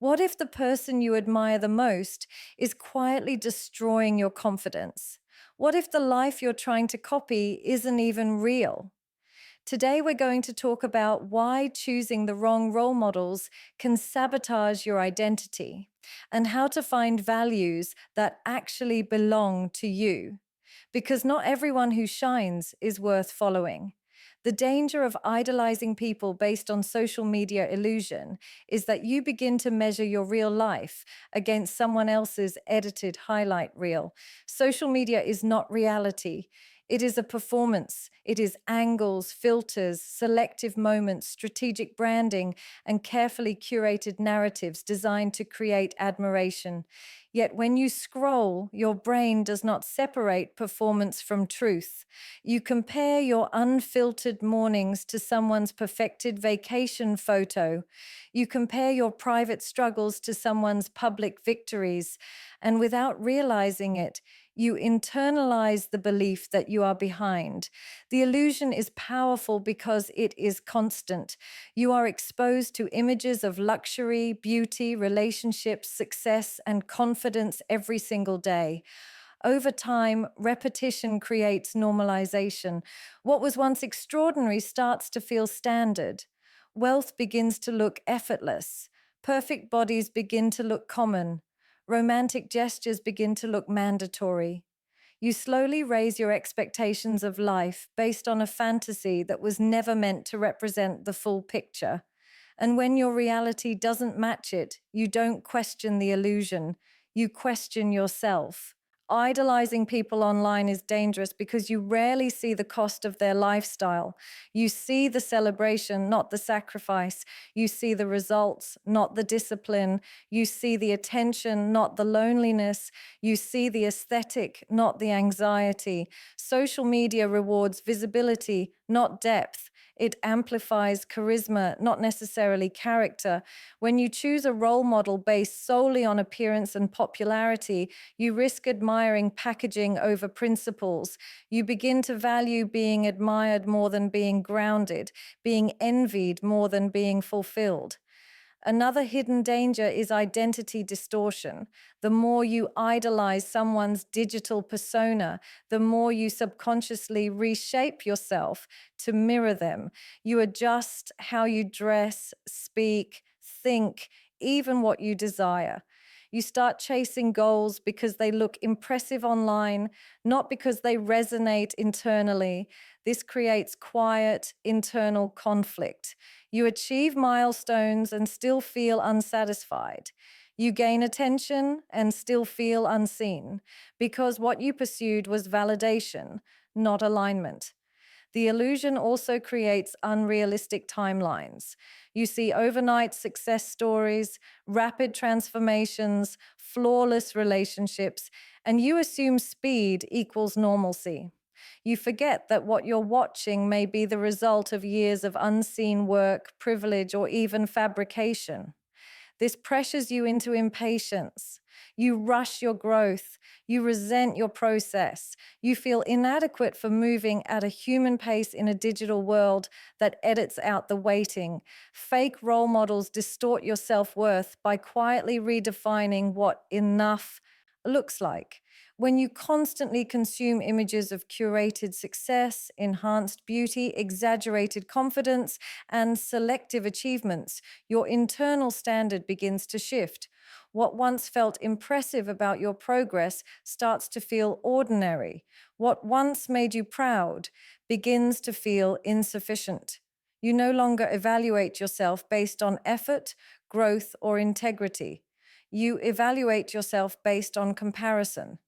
What if the person you admire the most is quietly destroying your confidence? What if the life you're trying to copy isn't even real? Today, we're going to talk about why choosing the wrong role models can sabotage your identity and how to find values that actually belong to you. Because not everyone who shines is worth following. The danger of idolizing people based on social media illusion is that you begin to measure your real life against someone else's edited highlight reel. Social media is not reality. It is a performance. It is angles, filters, selective moments, strategic branding, and carefully curated narratives designed to create admiration. Yet when you scroll, your brain does not separate performance from truth. You compare your unfiltered mornings to someone's perfected vacation photo. You compare your private struggles to someone's public victories. And without realizing it, you internalize the belief that you are behind. The illusion is powerful because it is constant. You are exposed to images of luxury, beauty, relationships, success, and confidence every single day. Over time, repetition creates normalization. What was once extraordinary starts to feel standard. Wealth begins to look effortless. Perfect bodies begin to look common. Romantic gestures begin to look mandatory. You slowly raise your expectations of life based on a fantasy that was never meant to represent the full picture. And when your reality doesn't match it, you don't question the illusion, you question yourself. Idolizing people online is dangerous because you rarely see the cost of their lifestyle. You see the celebration, not the sacrifice. You see the results, not the discipline. You see the attention, not the loneliness. You see the aesthetic, not the anxiety. Social media rewards visibility, not depth. It amplifies charisma, not necessarily character. When you choose a role model based solely on appearance and popularity, you risk admiring packaging over principles. You begin to value being admired more than being grounded, being envied more than being fulfilled. Another hidden danger is identity distortion. The more you idolize someone's digital persona, the more you subconsciously reshape yourself to mirror them. You adjust how you dress, speak, think, even what you desire. You start chasing goals because they look impressive online, not because they resonate internally. This creates quiet internal conflict. You achieve milestones and still feel unsatisfied. You gain attention and still feel unseen because what you pursued was validation, not alignment. The illusion also creates unrealistic timelines. You see overnight success stories, rapid transformations, flawless relationships, and you assume speed equals normalcy. You forget that what you're watching may be the result of years of unseen work, privilege, or even fabrication. This pressures you into impatience. You rush your growth. You resent your process. You feel inadequate for moving at a human pace in a digital world that edits out the waiting. Fake role models distort your self-worth by quietly redefining what enough looks like. When you constantly consume images of curated success, enhanced beauty, exaggerated confidence, and selective achievements, your internal standard begins to shift. What once felt impressive about your progress starts to feel ordinary. What once made you proud begins to feel insufficient. You no longer evaluate yourself based on effort, growth, or integrity. You evaluate yourself based on comparison.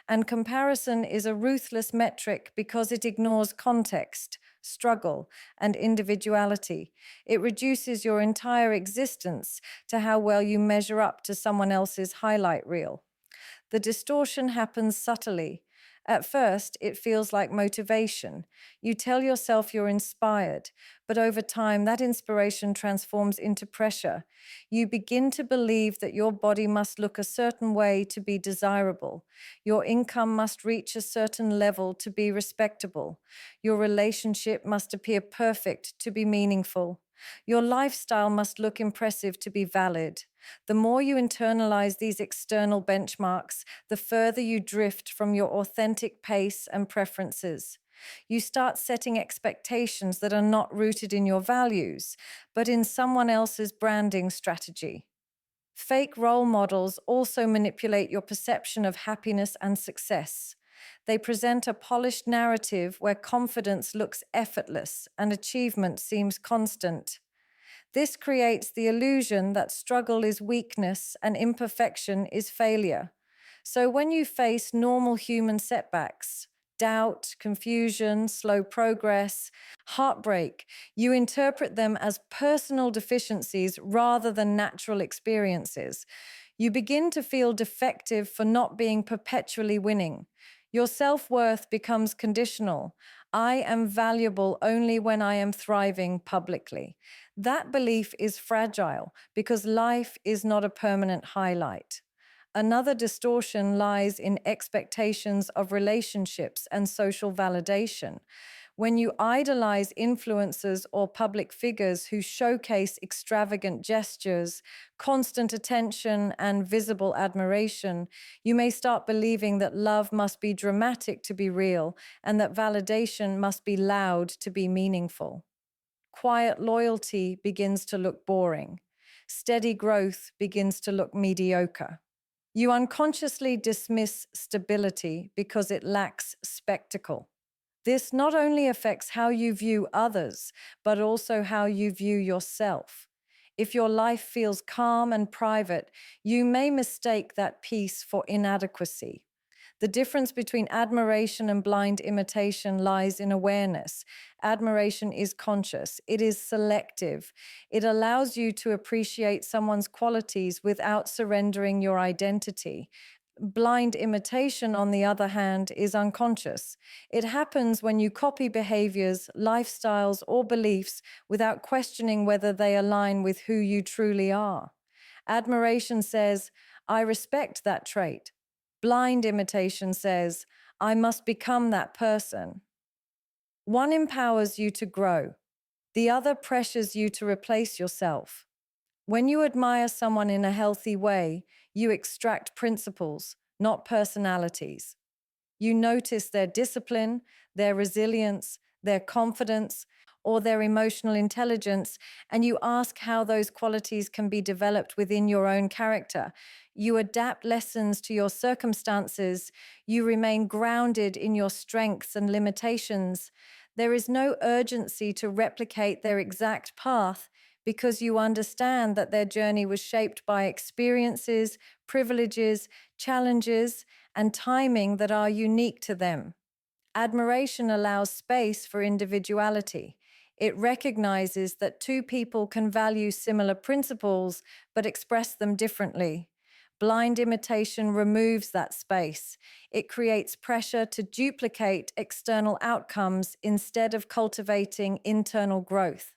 And comparison is a ruthless metric because it ignores context, struggle, and individuality. It reduces your entire existence to how well you measure up to someone else's highlight reel. The distortion happens subtly. At first, it feels like motivation. You tell yourself you're inspired, but over time, that inspiration transforms into pressure. You begin to believe that your body must look a certain way to be desirable. Your income must reach a certain level to be respectable. Your relationship must appear perfect to be meaningful. Your lifestyle must look impressive to be valid. The more you internalize these external benchmarks, the further you drift from your authentic pace and preferences. You start setting expectations that are not rooted in your values, but in someone else's branding strategy. Fake role models also manipulate your perception of happiness and success. They present a polished narrative where confidence looks effortless and achievement seems constant. This creates the illusion that struggle is weakness and imperfection is failure. So when you face normal human setbacks, doubt, confusion, slow progress, heartbreak, you interpret them as personal deficiencies rather than natural experiences. You begin to feel defective for not being perpetually winning. Your self-worth becomes conditional. I am valuable only when I am thriving publicly. That belief is fragile because life is not a permanent highlight. Another distortion lies in expectations of relationships and social validation. When you idolize influencers or public figures who showcase extravagant gestures, constant attention, and visible admiration, you may start believing that love must be dramatic to be real and that validation must be loud to be meaningful. Quiet loyalty begins to look boring. Steady growth begins to look mediocre. You unconsciously dismiss stability because it lacks spectacle. This not only affects how you view others, but also how you view yourself. If your life feels calm and private, you may mistake that peace for inadequacy. The difference between admiration and blind imitation lies in awareness. Admiration is conscious, it is selective. It allows you to appreciate someone's qualities without surrendering your identity. Blind imitation, on the other hand, is unconscious. It happens when you copy behaviors, lifestyles, or beliefs without questioning whether they align with who you truly are. Admiration says, I respect that trait. Blind imitation says, I must become that person. One empowers you to grow. The other pressures you to replace yourself. When you admire someone in a healthy way, you extract principles, not personalities. You notice their discipline, their resilience, their confidence, or their emotional intelligence, and you ask how those qualities can be developed within your own character. You adapt lessons to your circumstances. You remain grounded in your strengths and limitations. There is no urgency to replicate their exact path because you understand that their journey was shaped by experiences, privileges, challenges, and timing that are unique to them. Admiration allows space for individuality. It recognizes that two people can value similar principles but express them differently. Blind imitation removes that space. It creates pressure to duplicate external outcomes instead of cultivating internal growth.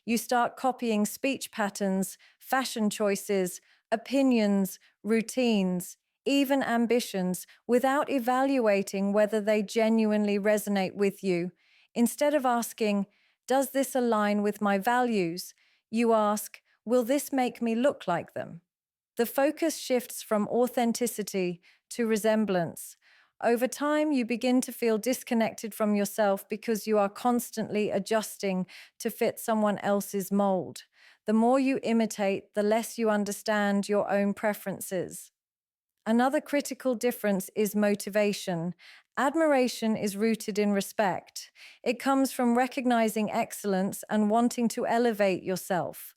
You start copying speech patterns, fashion choices, opinions, routines, even ambitions, without evaluating whether they genuinely resonate with you. Instead of asking, does this align with my values? You ask, will this make me look like them? The focus shifts from authenticity to resemblance. Over time, you begin to feel disconnected from yourself because you are constantly adjusting to fit someone else's mold. The more you imitate, the less you understand your own preferences. Another critical difference is motivation. Admiration is rooted in respect. It comes from recognizing excellence and wanting to elevate yourself.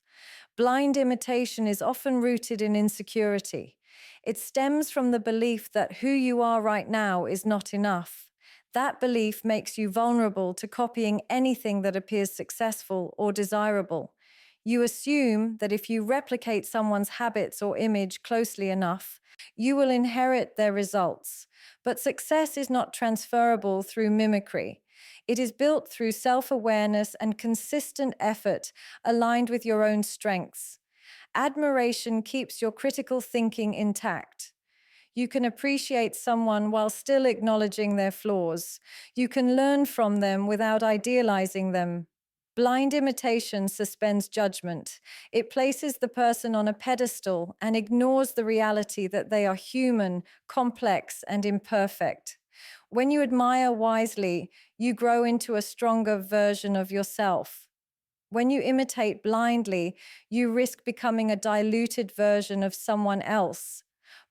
Blind imitation is often rooted in insecurity. It stems from the belief that who you are right now is not enough. That belief makes you vulnerable to copying anything that appears successful or desirable. You assume that if you replicate someone's habits or image closely enough, you will inherit their results. But success is not transferable through mimicry. It is built through self-awareness and consistent effort aligned with your own strengths. Admiration keeps your critical thinking intact. You can appreciate someone while still acknowledging their flaws. You can learn from them without idealizing them. Blind imitation suspends judgment. It places the person on a pedestal and ignores the reality that they are human, complex, and imperfect. When you admire wisely, you grow into a stronger version of yourself. When you imitate blindly, you risk becoming a diluted version of someone else.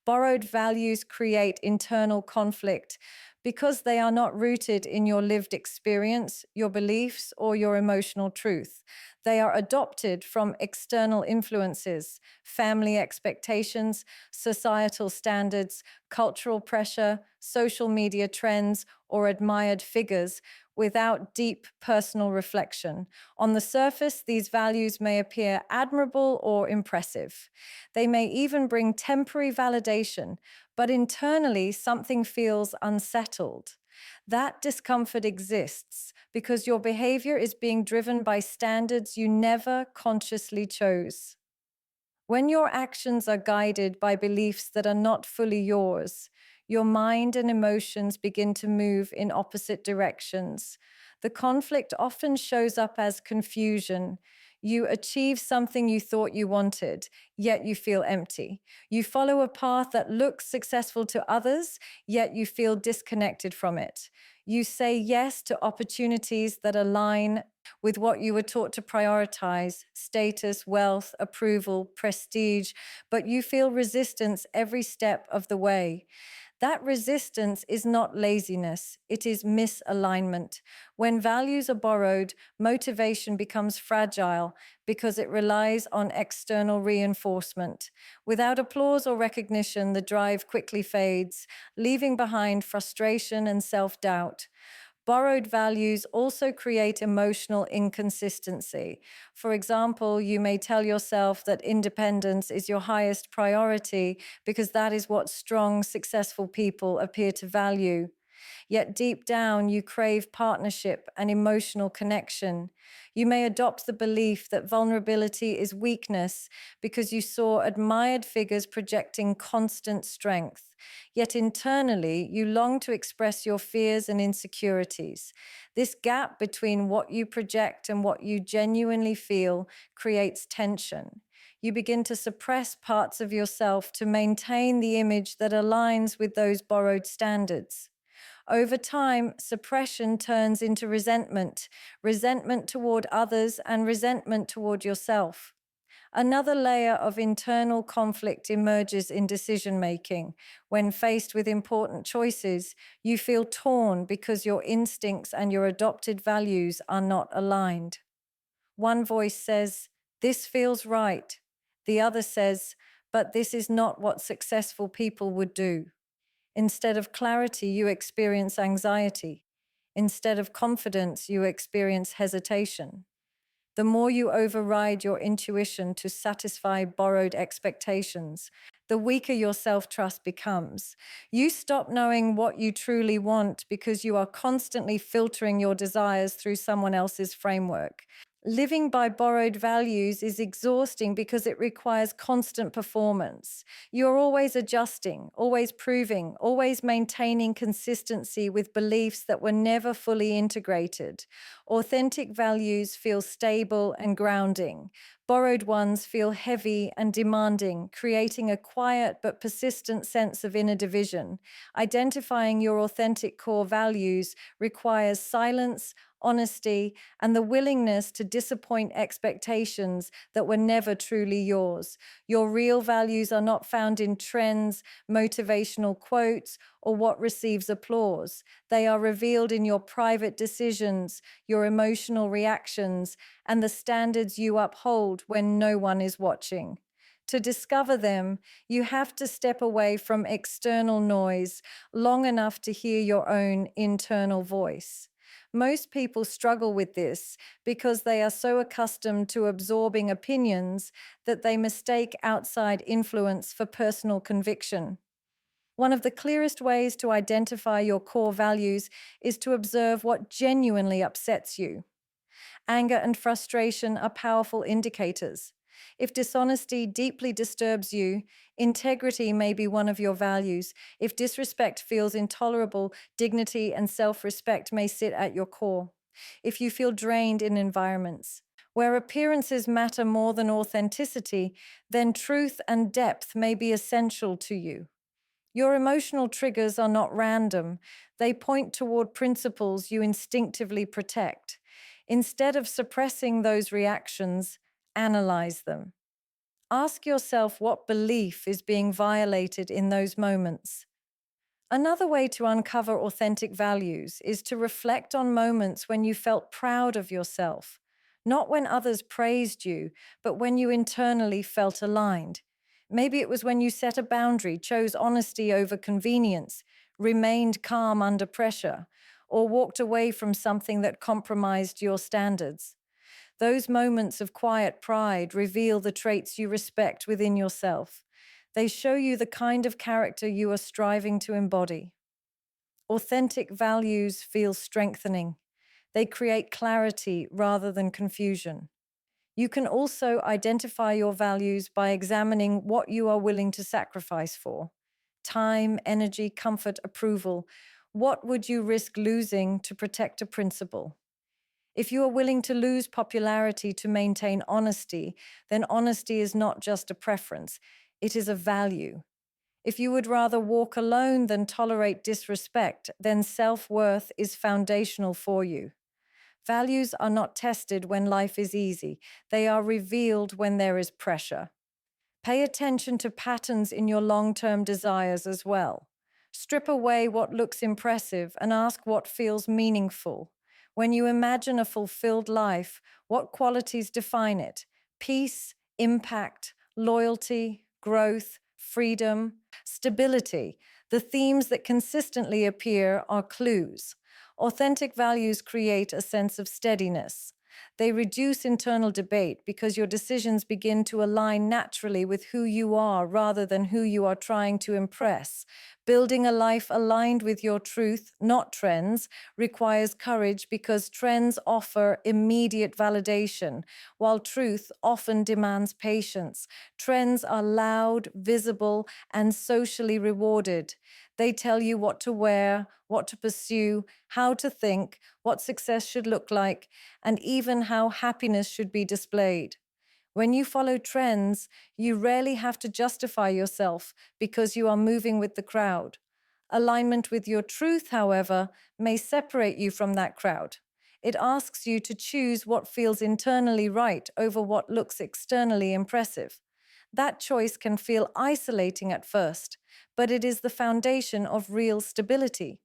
Borrowed values create internal conflict because they are not rooted in your lived experience, your beliefs, or your emotional truth. They are adopted from external influences, family expectations, societal standards, cultural pressure, social media trends, or admired figures without deep personal reflection. On the surface, these values may appear admirable or impressive. They may even bring temporary validation, but internally something feels unsettled. That discomfort exists because your behavior is being driven by standards you never consciously chose. When your actions are guided by beliefs that are not fully yours, your mind and emotions begin to move in opposite directions. The conflict often shows up as confusion. You achieve something you thought you wanted, yet you feel empty. You follow a path that looks successful to others, yet you feel disconnected from it. You say yes to opportunities that align with what you were taught to prioritize: status, wealth, approval, prestige, but you feel resistance every step of the way. That resistance is not laziness, it is misalignment. When values are borrowed, motivation becomes fragile because it relies on external reinforcement. Without applause or recognition, the drive quickly fades, leaving behind frustration and self doubt. Borrowed values also create emotional inconsistency. For example, you may tell yourself that independence is your highest priority because that is what strong, successful people appear to value. Yet deep down, you crave partnership and emotional connection. You may adopt the belief that vulnerability is weakness because you saw admired figures projecting constant strength. Yet internally, you long to express your fears and insecurities. This gap between what you project and what you genuinely feel creates tension. You begin to suppress parts of yourself to maintain the image that aligns with those borrowed standards. Over time, suppression turns into resentment, resentment toward others and resentment toward yourself. Another layer of internal conflict emerges in decision making. When faced with important choices, you feel torn because your instincts and your adopted values are not aligned. One voice says, "This feels right." The other says, "But this is not what successful people would do." Instead of clarity, you experience anxiety. Instead of confidence, you experience hesitation. The more you override your intuition to satisfy borrowed expectations, the weaker your self trust becomes. You stop knowing what you truly want because you are constantly filtering your desires through someone else's framework. Living by borrowed values is exhausting because it requires constant performance. You're always adjusting, always proving, always maintaining consistency with beliefs that were never fully integrated. Authentic values feel stable and grounding. Borrowed ones feel heavy and demanding, creating a quiet but persistent sense of inner division. Identifying your authentic core values requires silence, honesty, and the willingness to disappoint expectations that were never truly yours. Your real values are not found in trends, motivational quotes, or what receives applause. They are revealed in your private decisions, your emotional reactions, and the standards you uphold when no one is watching. To discover them, you have to step away from external noise long enough to hear your own internal voice. Most people struggle with this because they are so accustomed to absorbing opinions that they mistake outside influence for personal conviction. One of the clearest ways to identify your core values is to observe what genuinely upsets you. Anger and frustration are powerful indicators. If dishonesty deeply disturbs you, integrity may be one of your values. If disrespect feels intolerable, dignity and self respect may sit at your core. if you feel drained in environments where appearances matter more than authenticity, then truth and depth may be essential to you. Your emotional triggers are not random. They point toward principles you instinctively protect. Instead of suppressing those reactions, analyze them. Ask yourself what belief is being violated in those moments. Another way to uncover authentic values is to reflect on moments when you felt proud of yourself, not when others praised you, but when you internally felt aligned. Maybe it was when you set a boundary, chose honesty over convenience, remained calm under pressure, or walked away from something that compromised your standards. Those moments of quiet pride reveal the traits you respect within yourself. They show you the kind of character you are striving to embody. Authentic values feel strengthening. They create clarity rather than confusion. You can also identify your values by examining what you are willing to sacrifice for. Time, energy, comfort, approval. What would you risk losing to protect a principle? If you are willing to lose popularity to maintain honesty, then honesty is not just a preference, it is a value. If you would rather walk alone than tolerate disrespect, then self-worth is foundational for you. Values are not tested when life is easy. They are revealed when there is pressure. Pay attention to patterns in your long-term desires as well. Strip away what looks impressive and ask what feels meaningful. When you imagine a fulfilled life, what qualities define it? Peace, impact, loyalty, growth, freedom, stability. The themes that consistently appear are clues. Authentic values create a sense of steadiness. They reduce internal debate because your decisions begin to align naturally with who you are rather than who you are trying to impress. Building a life aligned with your truth, not trends, requires courage because trends offer immediate validation, while truth often demands patience. Trends are loud, visible, and socially rewarded. They tell you what to wear, what to pursue, how to think, what success should look like, and even how happiness should be displayed. When you follow trends, you rarely have to justify yourself because you are moving with the crowd. Alignment with your truth, however, may separate you from that crowd. It asks you to choose what feels internally right over what looks externally impressive. That choice can feel isolating at first, but it is the foundation of real stability.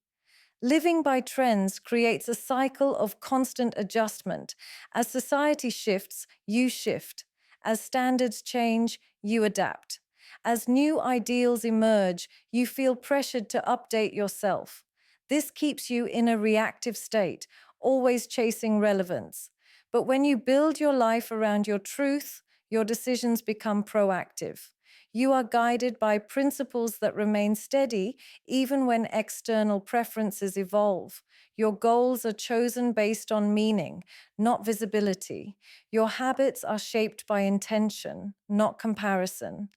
Living by trends creates a cycle of constant adjustment. As society shifts, you shift. As standards change, you adapt. As new ideals emerge, you feel pressured to update yourself. This keeps you in a reactive state, always chasing relevance. But when you build your life around your truth, your decisions become proactive. You are guided by principles that remain steady even when external preferences evolve. Your goals are chosen based on meaning, not visibility. Your habits are shaped by intention, not comparison.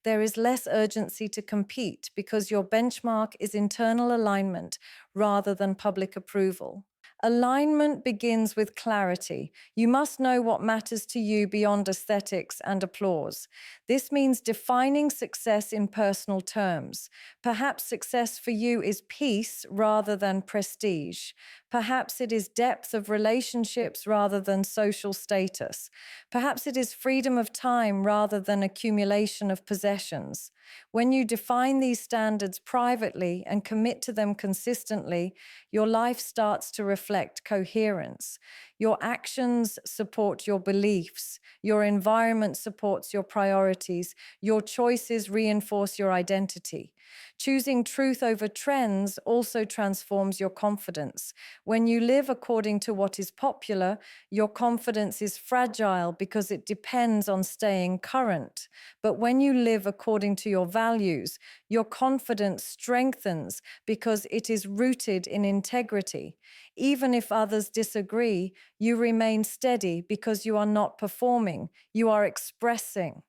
There is less urgency to compete because your benchmark is internal alignment rather than public approval. Alignment begins with clarity. You must know what matters to you beyond aesthetics and applause. This means defining success in personal terms. Perhaps success for you is peace rather than prestige. Perhaps it is depth of relationships rather than social status. Perhaps it is freedom of time rather than accumulation of possessions. When you define these standards privately and commit to them consistently, your life starts to reflect coherence. Your actions support your beliefs. Your environment supports your priorities. Your choices reinforce your identity. Choosing truth over trends also transforms your confidence. When you live according to what is popular, your confidence is fragile because it depends on staying current. But when you live according to your values, your confidence strengthens because it is rooted in integrity. Even if others disagree, you remain steady because you are not performing, you are expressing.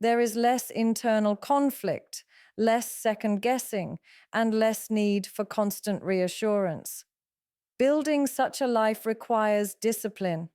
There is less internal conflict, less second guessing, and less need for constant reassurance. Building such a life requires discipline.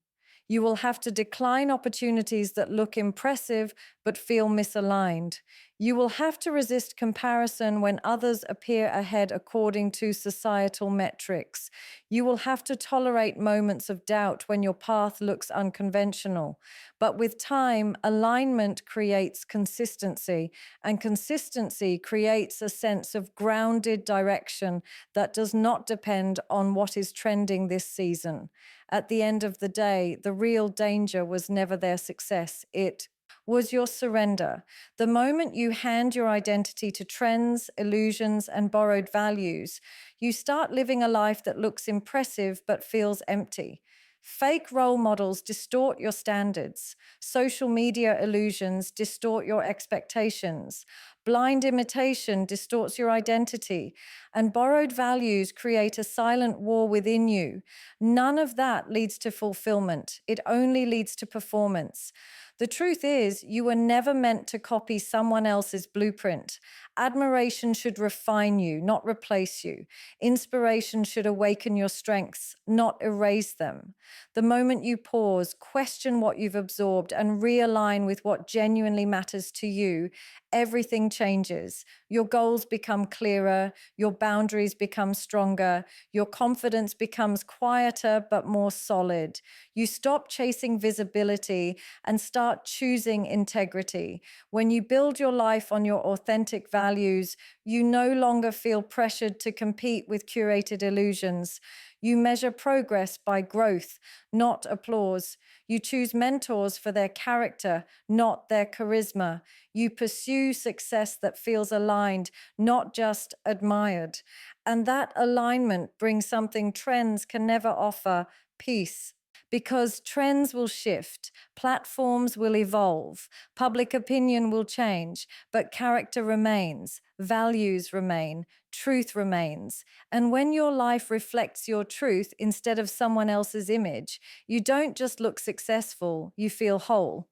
You will have to decline opportunities that look impressive but feel misaligned. You will have to resist comparison when others appear ahead according to societal metrics. You will have to tolerate moments of doubt when your path looks unconventional. But with time, alignment creates consistency, and consistency creates a sense of grounded direction that does not depend on what is trending this season. At the end of the day, the real danger was never their success. It was your surrender. The moment you hand your identity to trends, illusions, and borrowed values, you start living a life that looks impressive but feels empty. Fake role models distort your standards. Social media illusions distort your expectations. Blind imitation distorts your identity. And borrowed values create a silent war within you. None of that leads to fulfillment. It only leads to performance. The truth is, you were never meant to copy someone else's blueprint. Admiration should refine you, not replace you. Inspiration should awaken your strengths, not erase them. The moment you pause, question what you've absorbed, and realign with what genuinely matters to you, everything changes. Your goals become clearer, your boundaries become stronger, your confidence becomes quieter but more solid. You stop chasing visibility and start choosing integrity. When you build your life on your authentic values, you no longer feel pressured to compete with curated illusions. You measure progress by growth, not applause. You choose mentors for their character, not their charisma. You pursue success that feels aligned, not just admired. And that alignment brings something trends can never offer: peace. Because trends will shift, platforms will evolve, public opinion will change, but character remains, values remain, truth remains. And when your life reflects your truth instead of someone else's image, you don't just look successful, you feel whole.